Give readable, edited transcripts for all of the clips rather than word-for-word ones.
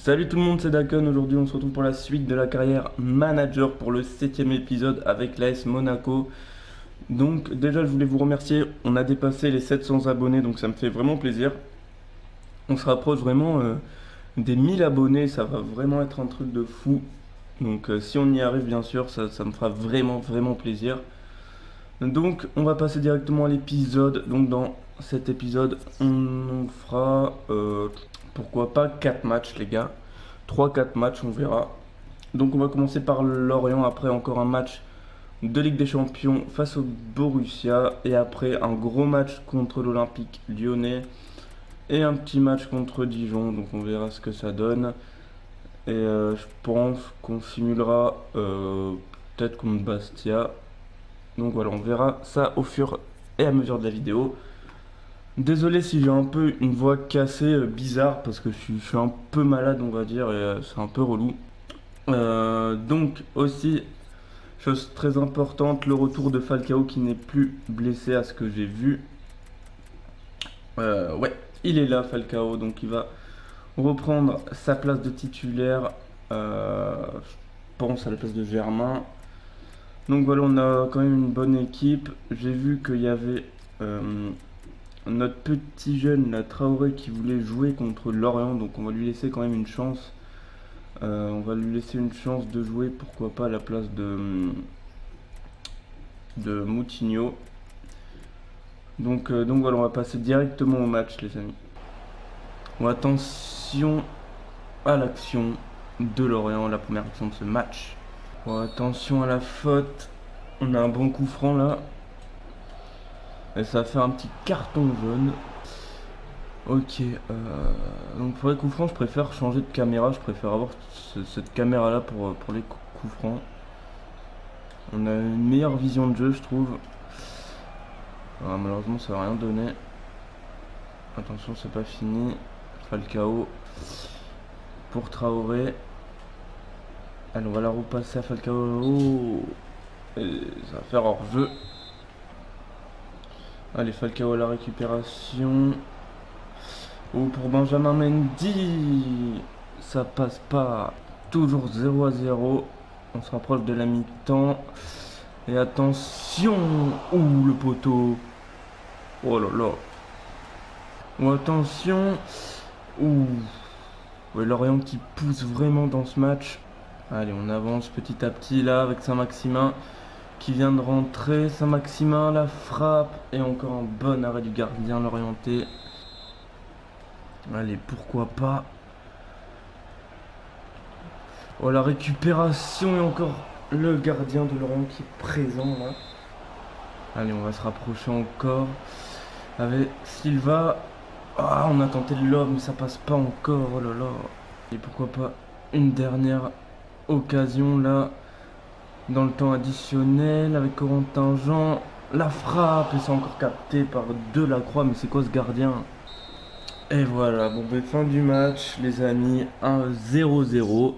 Salut tout le monde, c'est Daken. Aujourd'hui, on se retrouve pour la suite de la carrière manager pour le 7ème épisode avec l'AS Monaco. Donc, déjà, je voulais vous remercier. On a dépassé les 700 abonnés, donc ça me fait vraiment plaisir. On se rapproche vraiment des 1000 abonnés, ça va vraiment être un truc de fou. Donc, si on y arrive, bien sûr, ça me fera vraiment plaisir. Donc, on va passer directement à l'épisode. Donc, dans cet épisode, on fera pourquoi pas 4 matchs, les gars. 3-4 matchs, on verra. Donc on va commencer par Lorient, après encore un match de Ligue des Champions face au Borussia, et après un gros match contre l'Olympique Lyonnais, et un petit match contre Dijon, donc on verra ce que ça donne. Et je pense qu'on simulera peut-être contre Bastia. Donc voilà, on verra ça au fur et à mesure de la vidéo. Désolé si j'ai un peu une voix cassée, bizarre, parce que je suis un peu malade, on va dire, et c'est un peu relou. Donc aussi, chose très importante, le retour de Falcao qui n'est plus blessé à ce que j'ai vu. Ouais, il est là Falcao, donc il va reprendre sa place de titulaire, je pense à la place de Germain. Donc voilà, on a quand même une bonne équipe. J'ai vu qu'il y avait notre petit jeune, la Traoré, qui voulait jouer contre Lorient, donc on va lui laisser quand même une chance. On va lui laisser une chance de jouer, pourquoi pas à la place de Moutinho. Donc voilà, on va passer directement au match, les amis. Bon, attention à l'action de Lorient, la première action de ce match. Bon, attention à la faute. On a un bon coup franc là. Et ça fait un petit carton jaune. Ok, donc pour les coups francs, je préfère changer de caméra. Je préfère avoir cette caméra là pour les coups francs. On a une meilleure vision de jeu, je trouve. Alors, malheureusement, ça va rien donner. Attention, c'est pas fini. Falcao pour Traoré. Allez, on va la repasser à Falcao. Oh, et ça va faire hors-jeu. Allez, Falcao à la récupération. Oh, pour Benjamin Mendy. Ça passe pas. Toujours 0-0. On se rapproche de la mi-temps. Et attention. Ouh, le poteau. Oh là là. Oh, attention. Ouh. Ouais, Lorient qui pousse vraiment dans ce match. Allez, on avance petit à petit là avec Saint-Maximin qui vient de rentrer. Saint-Maximin, la frappe. Et encore un bon arrêt du gardien l'orienté. Allez, pourquoi pas. Oh, la récupération et encore le gardien de Lorient qui est présent là. Allez, on va se rapprocher encore avec Silva. Ah, on a tenté le lob, mais ça passe pas encore. Oh là là. Et pourquoi pas une dernière occasion là, dans le temps additionnel avec Corentin Jean. La frappe, et c'est encore capté par Delacroix. Mais c'est quoi ce gardien? Et voilà, bon ben fin du match les amis, 1-0-0.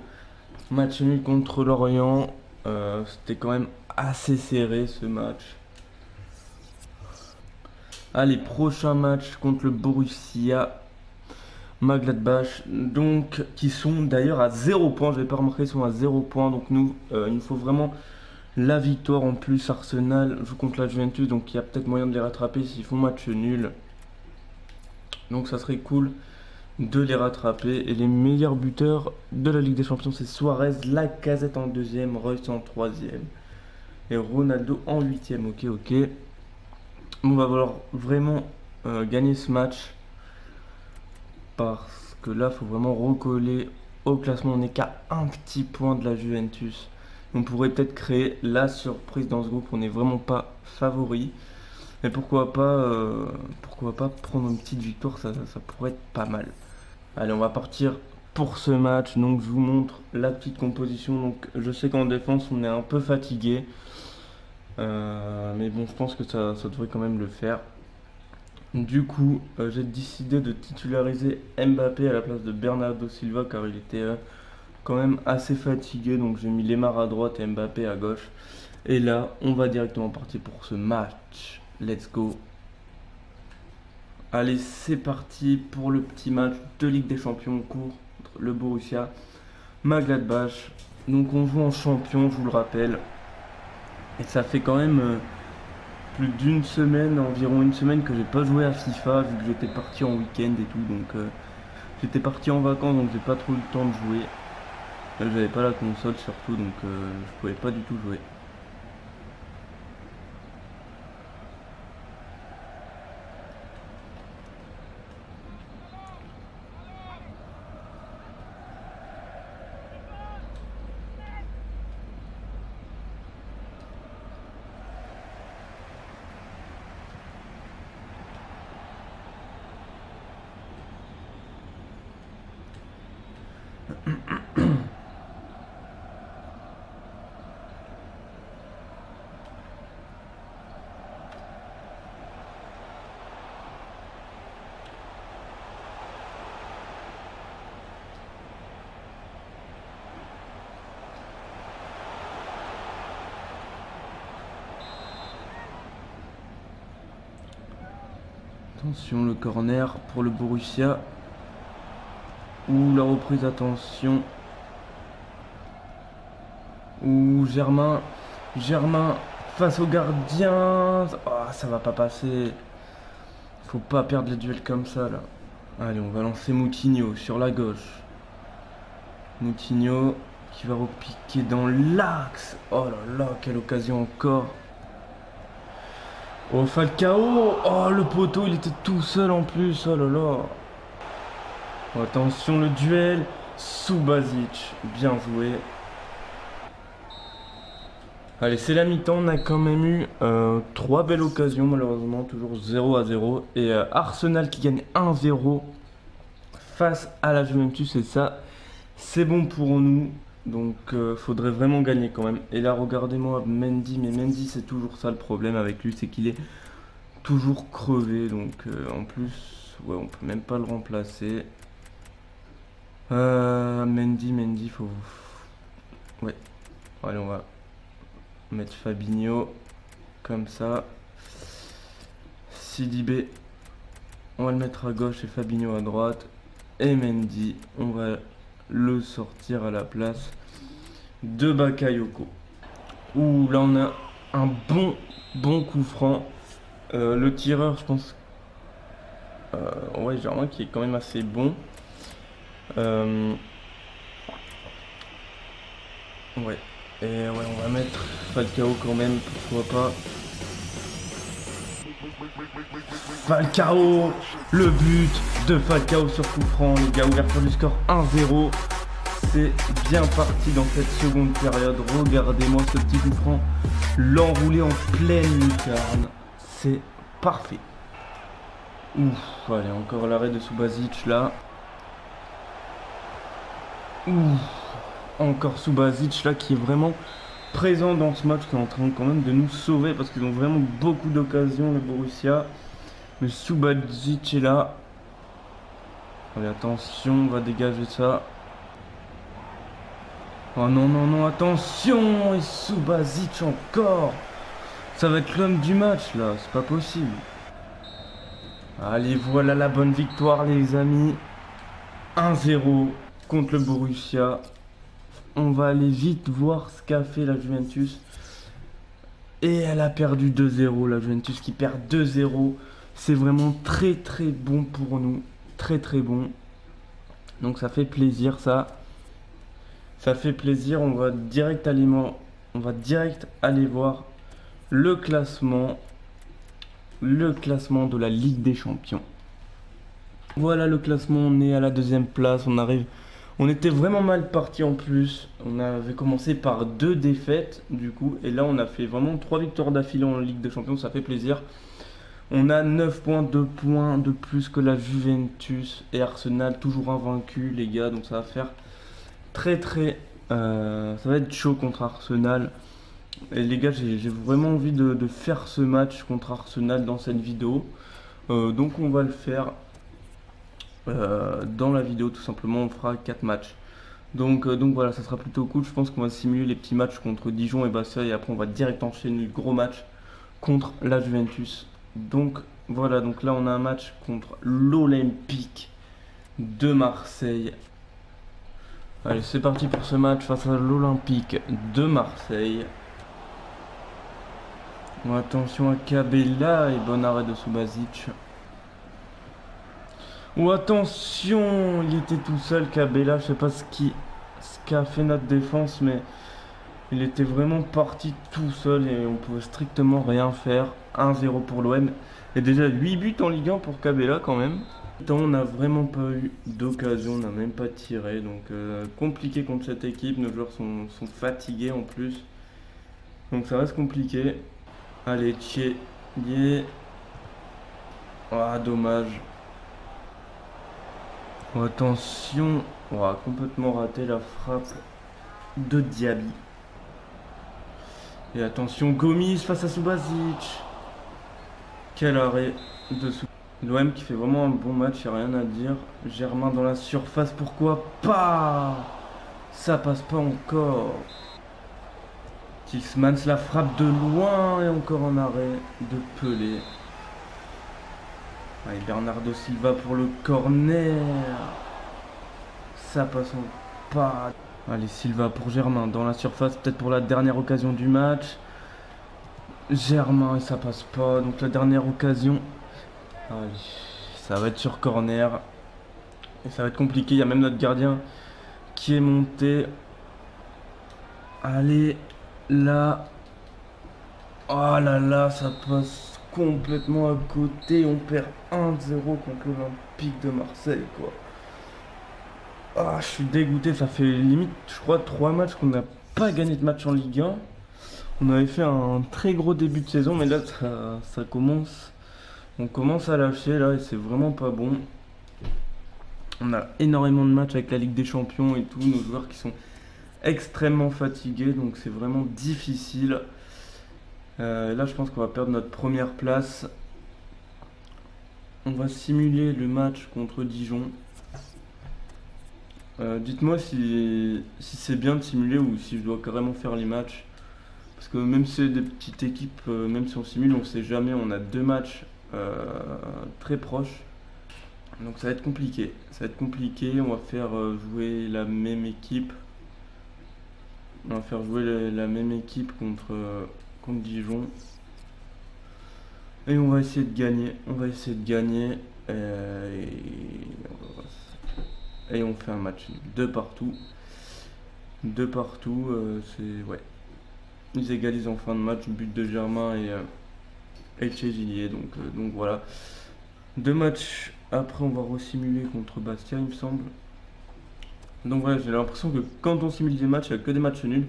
Match nul contre Lorient. C'était quand même assez serré ce match. Allez, prochain match contre le Borussia Mönchengladbach, donc qui sont d'ailleurs à 0 points. Je n'avais pas remarqué, ils sont à 0 points. Donc nous, il nous faut vraiment la victoire. En plus, Arsenal joue contre la Juventus, donc il y a peut-être moyen de les rattraper s'ils font match nul. Donc ça serait cool de les rattraper. Et les meilleurs buteurs de la Ligue des Champions, c'est Suarez, Lacazette en deuxième, Reus en troisième et Ronaldo en huitième. Ok, ok. On va vouloir vraiment gagner ce match, parce que là, il faut vraiment recoller au classement. On n'est qu'à un petit point de la Juventus. On pourrait peut-être créer la surprise dans ce groupe. On n'est vraiment pas favori. Mais pourquoi pas prendre une petite victoire, ça pourrait être pas mal. Allez, on va partir pour ce match. Donc je vous montre la petite composition. Donc je sais qu'en défense, on est un peu fatigué. Mais bon, je pense que ça devrait quand même le faire. Du coup, j'ai décidé de titulariser Mbappé à la place de Bernardo Silva, car il était quand même assez fatigué. Donc j'ai mis Lemar à droite et Mbappé à gauche. Et là, on va directement partir pour ce match. Let's go. Allez, c'est parti pour le petit match de Ligue des Champions en cours entre le Borussia Mönchengladbach. Donc on joue en champion, je vous le rappelle. Et ça fait quand même plus d'une semaine, environ une semaine que j'ai pas joué à FIFA vu que j'étais parti en week-end et tout. Donc j'étais parti en vacances donc j'ai pas trop eu le temps de jouer. J'avais pas la console surtout donc je pouvais pas du tout jouer. Attention, le corner pour le Borussia. Ou la reprise, attention. Ou Germain face au gardien. Ah, ça va pas passer. Faut pas perdre les duels comme ça là. Allez, on va lancer Moutinho sur la gauche. Moutinho qui va repiquer dans l'axe. Oh là là, quelle occasion encore. Oh, Falcao. Oh, le poteau, il était tout seul en plus. Oh là là. Oh, attention, le duel. Subasic. Bien joué. Allez, c'est la mi-temps. On a quand même eu 3 belles occasions, malheureusement. Toujours 0-0. Et Arsenal qui gagne 1-0 face à la Juventus. Et ça, c'est bon pour nous. Donc, faudrait vraiment gagner quand même. Et là, regardez-moi Mendy. Mais Mendy, c'est toujours ça le problème avec lui. C'est qu'il est toujours crevé. Donc, en plus, ouais, on peut même pas le remplacer. Mendy, faut... Ouais. Allez, on va mettre Fabinho. Comme ça. Sidibé. On va le mettre à gauche et Fabinho à droite. Et Mendy, on va le sortir à la place de Bakayoko. Ouh, là on a un bon coup franc. Le tireur, je pense, ouais, Germain qui est quand même assez bon. Ouais, et ouais, on va mettre Falcao quand même, pourquoi pas. Falcao, le but de Falcao sur coup franc, les gars, ouverture du score 1-0. C'est bien parti dans cette seconde période. Regardez-moi ce petit coup franc, l'enroulé en pleine lucarne. C'est parfait. Ouf, allez, encore l'arrêt de Subasic là. Ouf, encore Subasic là qui est vraiment présent dans ce match, qui est en train quand même de nous sauver parce qu'ils ont vraiment beaucoup d'occasions, le Borussia. Mais Subasic est là. Allez, attention, on va dégager ça. Oh non, non, non, attention. Et Subasic encore. Ça va être l'homme du match là, c'est pas possible. Allez, voilà la bonne victoire les amis. 1-0 contre le Borussia. On va aller vite voir ce qu'a fait la Juventus. Et elle a perdu 2-0, la Juventus qui perd 2-0. C'est vraiment très très bon pour nous. Très très bon. Donc ça fait plaisir ça. Ça fait plaisir. On va direct aller voir le classement. Le classement de la Ligue des Champions. Voilà le classement. On est à la 2e place. On était vraiment mal parti en plus. On avait commencé par 2 défaites du coup. Et là on a fait vraiment 3 victoires d'affilée en Ligue des Champions. Ça fait plaisir. On a 9 points, 2 points de plus que la Juventus et Arsenal, toujours invaincu les gars, donc ça va faire très très... ça va être chaud contre Arsenal. Et les gars, j'ai vraiment envie de faire ce match contre Arsenal dans cette vidéo. Donc on va le faire dans la vidéo tout simplement, on fera 4 matchs. Donc voilà, ça sera plutôt cool, je pense qu'on va simuler les petits matchs contre Dijon et Bastia et après on va direct enchaîner le gros match contre la Juventus. Donc voilà, donc là on a un match contre l'Olympique de Marseille. Allez, c'est parti pour ce match face à l'Olympique de Marseille. Bon, attention à Cabella et bon arrêt de Subasic. Oh, attention, il était tout seul Cabella, je sais pas ce qu'a fait notre défense, mais il était vraiment parti tout seul et on pouvait strictement rien faire. 1-0 pour l'OM. Et déjà 8 buts en Ligue 1 pour Cabella quand même. On n'a vraiment pas eu d'occasion, on n'a même pas tiré. Donc compliqué contre cette équipe. Nos joueurs sont fatigués en plus. Donc ça reste compliqué. Allez, Thier. Ah, dommage. Oh, attention. Oh, complètement raté la frappe de Diaby. Et attention, Gomis face à Subasic. Quel arrêt de Subasic. L'OM qui fait vraiment un bon match, il n'y a rien à dire. Germain dans la surface, pourquoi pas? Ça passe pas encore. Tillmans la frappe de loin et encore un arrêt de Pelé. Allez, Bernardo Silva pour le corner. Ça passe pas. Allez, Silva pour Germain dans la surface, peut-être pour la dernière occasion du match. Germain et ça passe pas, donc la dernière occasion. Allez, ça va être sur corner. Et ça va être compliqué, il y a même notre gardien qui est monté. Allez, là. Oh là là, ça passe complètement à côté. On perd 1-0 contre l'Olympique de Marseille, quoi. Ah, je suis dégoûté, ça fait limite, je crois, 3 matchs qu'on n'a pas gagné de match en Ligue 1. On avait fait un très gros début de saison, mais là, ça commence. On commence à lâcher, là, et c'est vraiment pas bon. On a énormément de matchs avec la Ligue des Champions et tout, nos joueurs qui sont extrêmement fatigués, donc c'est vraiment difficile. Là, je pense qu'on va perdre notre première place. On va simuler le match contre Dijon. Dites-moi si c'est bien de simuler ou si je dois carrément faire les matchs. Parce que même si c'est des petites équipes, même si on simule, on sait jamais. On a 2 matchs très proches. Donc ça va être compliqué. Ça va être compliqué. On va faire jouer la même équipe. On va faire jouer la même équipe contre Dijon. Et on va essayer de gagner. On va essayer de gagner. Et on fait un match de partout. De partout. C'est. Ouais. Ils égalisent en fin de match. But de Germain et chez Gillier. Donc voilà. 2 matchs. Après, on va resimuler contre Bastia, il me semble. Donc voilà, j'ai l'impression que quand on simule des matchs, il n'y a que des matchs nuls.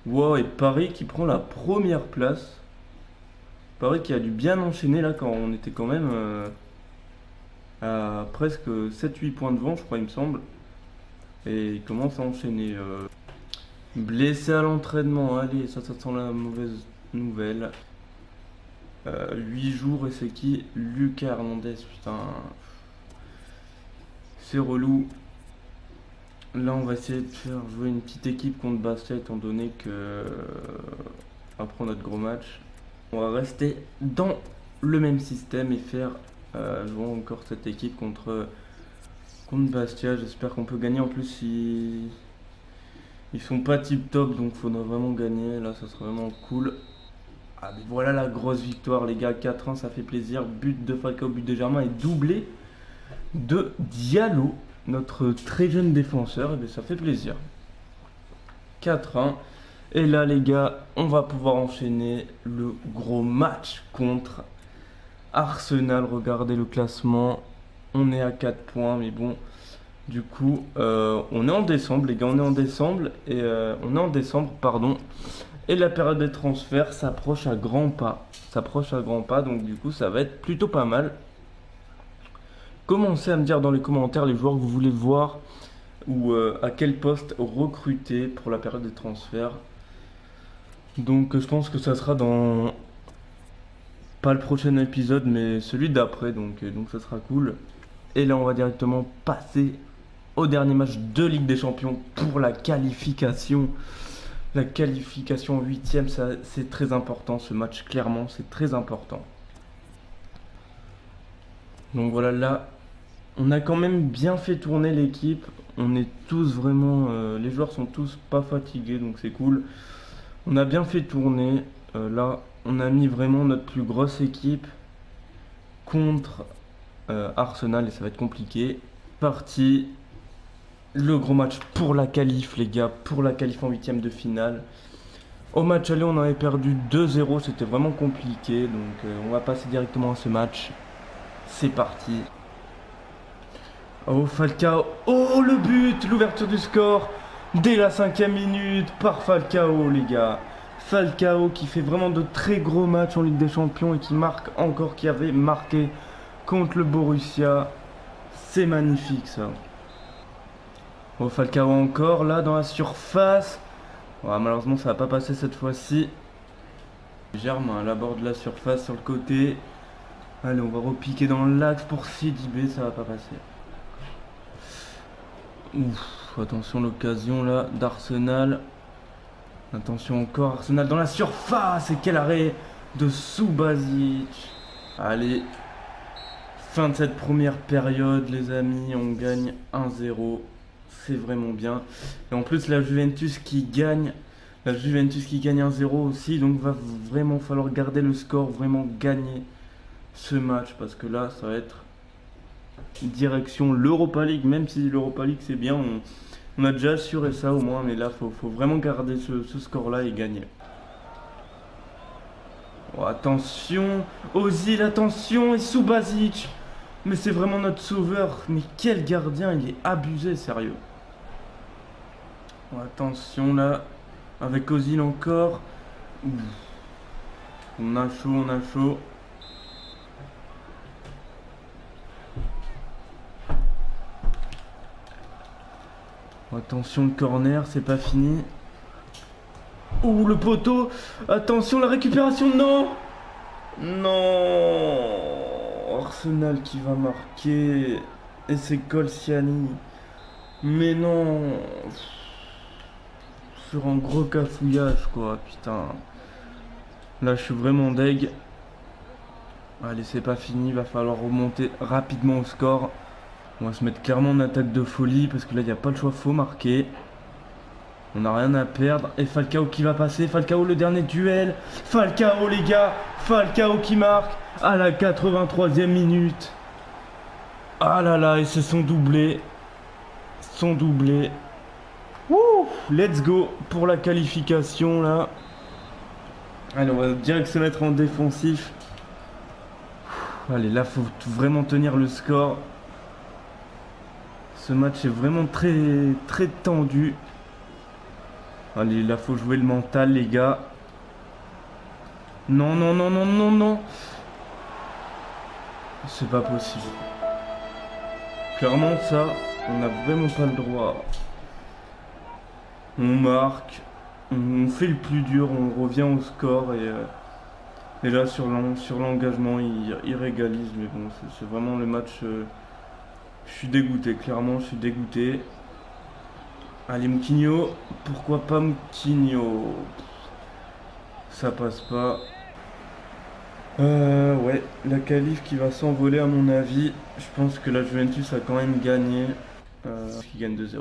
Wow, et Paris qui prend la première place. Paris qui a dû bien enchaîner là quand on était quand même à presque 7-8 points devant, je crois, il me semble. Et il commence à enchaîner. Blessé à l'entraînement, allez, ça sent la mauvaise nouvelle. 8 jours et c'est qui? Lucas Hernandez, putain. C'est relou. Là, on va essayer de faire jouer une petite équipe contre Bastia, étant donné que après notre gros match, on va rester dans le même système et faire jouer encore cette équipe contre Bastia. J'espère qu'on peut gagner. En plus, ils sont pas tip top, donc il faudra vraiment gagner. Là, ça serait vraiment cool. Ah, mais voilà la grosse victoire, les gars. 4-1, ça fait plaisir. But de Falcao, but de Germain et doublé de Diallo, notre très jeune défenseur. Et bien, ça fait plaisir. 4-1. Et là, les gars, on va pouvoir enchaîner le gros match contre Arsenal. Regardez le classement. On est à 4 points, mais bon. Du coup, on est en décembre, les gars. On est en décembre. Et on est en décembre, pardon. Et la période des transferts s'approche à grands pas. Donc du coup, ça va être plutôt pas mal. Commencez à me dire dans les commentaires les joueurs que vous voulez voir ou à quel poste recruter pour la période des transferts. Donc je pense que ça sera dans pas le prochain épisode mais celui d'après, donc ça sera cool. Et là on va directement passer au dernier match de Ligue des Champions pour la qualification. La qualification 8ème, c'est très important ce match, clairement c'est très important. Donc voilà, là on a quand même bien fait tourner l'équipe. On est tous vraiment... les joueurs sont tous pas fatigués, donc c'est cool. On a bien fait tourner. Là, on a mis vraiment notre plus grosse équipe contre Arsenal et ça va être compliqué. Parti. Le gros match pour la qualif, les gars. Pour la qualif en huitième de finale. Au match aller, on avait perdu 2-0. C'était vraiment compliqué. Donc, on va passer directement à ce match. C'est parti. Oh, Falcao. Oh, le but. L'ouverture du score. Dès la 5e minute. Par Falcao, les gars. Falcao qui fait vraiment de très gros matchs en Ligue des Champions. Et qui marque encore. Qui avait marqué contre le Borussia. C'est magnifique, ça. Oh, Falcao encore. Là, dans la surface. Ouais, malheureusement, ça va pas passer cette fois-ci. Germain à la bord de la surface sur le côté. Allez, on va repiquer dans l'axe pour Sidibé, ça va pas passer. Ouf, attention l'occasion là d'Arsenal. Attention encore, Arsenal dans la surface. Et quel arrêt de Subasic. Allez, fin de cette première période les amis, on gagne 1-0. C'est vraiment bien. Et en plus la Juventus qui gagne. La Juventus qui gagne 1-0 aussi. Donc va vraiment falloir garder le score, vraiment gagner ce match. Parce que là ça va être direction l'Europa League. Même si l'Europa League c'est bien, on a déjà assuré ça au moins. Mais là faut vraiment garder ce score là et gagner. Oh, attention, Ozil, attention, et Subasic. Mais c'est vraiment notre sauveur. Mais quel gardien, il est abusé, sérieux. Oh, attention là, avec Ozil encore. Ouf. On a chaud, on a chaud. Oh, attention le corner, c'est pas fini. Ouh, le poteau. Attention la récupération, non. Non. Arsenal qui va marquer. Et c'est Colciani. Mais non. Sur un gros cafouillage quoi, putain. Là je suis vraiment deg. Allez, c'est pas fini, va falloir remonter rapidement au score. On va se mettre clairement en attaque de folie parce que là il n'y a pas le choix, faut marquer. On n'a rien à perdre. Et Falcao qui va passer. Falcao le dernier duel. Falcao les gars. Falcao qui marque à la 83e minute. Ah là là, ils se sont doublés. Wouh, let's go pour la qualification là. Allez, on va direct se mettre en défensif. Allez, là faut vraiment tenir le score. Ce match est vraiment très tendu. Allez, là faut jouer le mental les gars. Non, non, non, non, non, non. C'est pas possible. Clairement ça, on n'a vraiment pas le droit. On marque, on fait le plus dur, on revient au score et là sur l'engagement il régalise. Mais bon, c'est vraiment le match. Je suis dégoûté, clairement je suis dégoûté. Allez Moutinho, pourquoi pas Moutinho? Ça passe pas. Ouais, la qualif qui va s'envoler à mon avis. Je pense que la Juventus a quand même gagné. Qui gagne 2-0.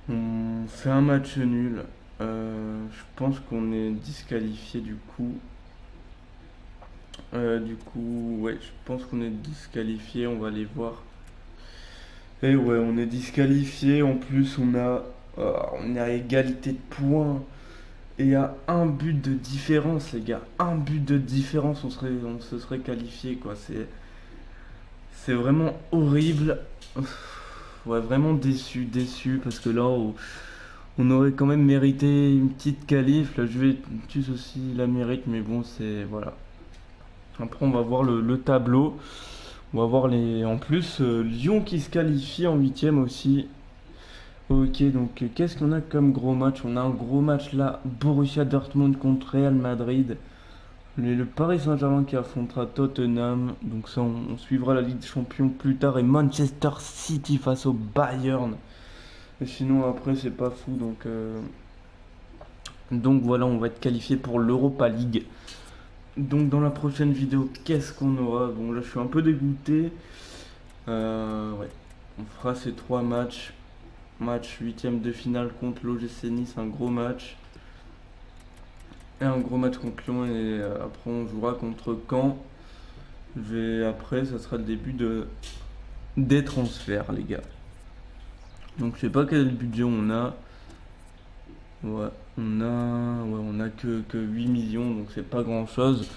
On fait un match nul. Je pense qu'on est disqualifié du coup. Ouais, je pense qu'on est disqualifié. On va aller voir. Et ouais, on est disqualifié. En plus, on est à égalité de points. Et il y a un but de différence, les gars. Un but de différence, on se serait qualifié, quoi. C'est vraiment horrible. Ouais, vraiment déçu, parce que là, on aurait quand même mérité une petite qualif. La Juventus aussi la mérite, mais bon, c'est... Voilà. Après, on va voir le tableau. On va voir en plus, Lyon qui se qualifie en 8ème aussi. Ok, donc qu'est-ce qu'on a comme gros match? On a un gros match là, Borussia Dortmund contre Real Madrid. Le Paris Saint-Germain qui affrontera Tottenham. Donc ça, on suivra la Ligue des Champions plus tard. Et Manchester City face au Bayern. Et sinon, après, c'est pas fou. Donc voilà, on va être qualifié pour l'Europa League. Donc dans la prochaine vidéo, qu'est-ce qu'on aura? Bon, là, je suis un peu dégoûté. Ouais. On fera ces 3 matchs. Match 8ème de finale contre l'OGC Nice, un gros match. Et un gros match contre Lyon. Et après, on jouera contre Caen. Après, ça sera le début des transferts, les gars. Donc, je sais pas quel budget on a. Ouais, on a que 8 millions, donc c'est pas grand chose.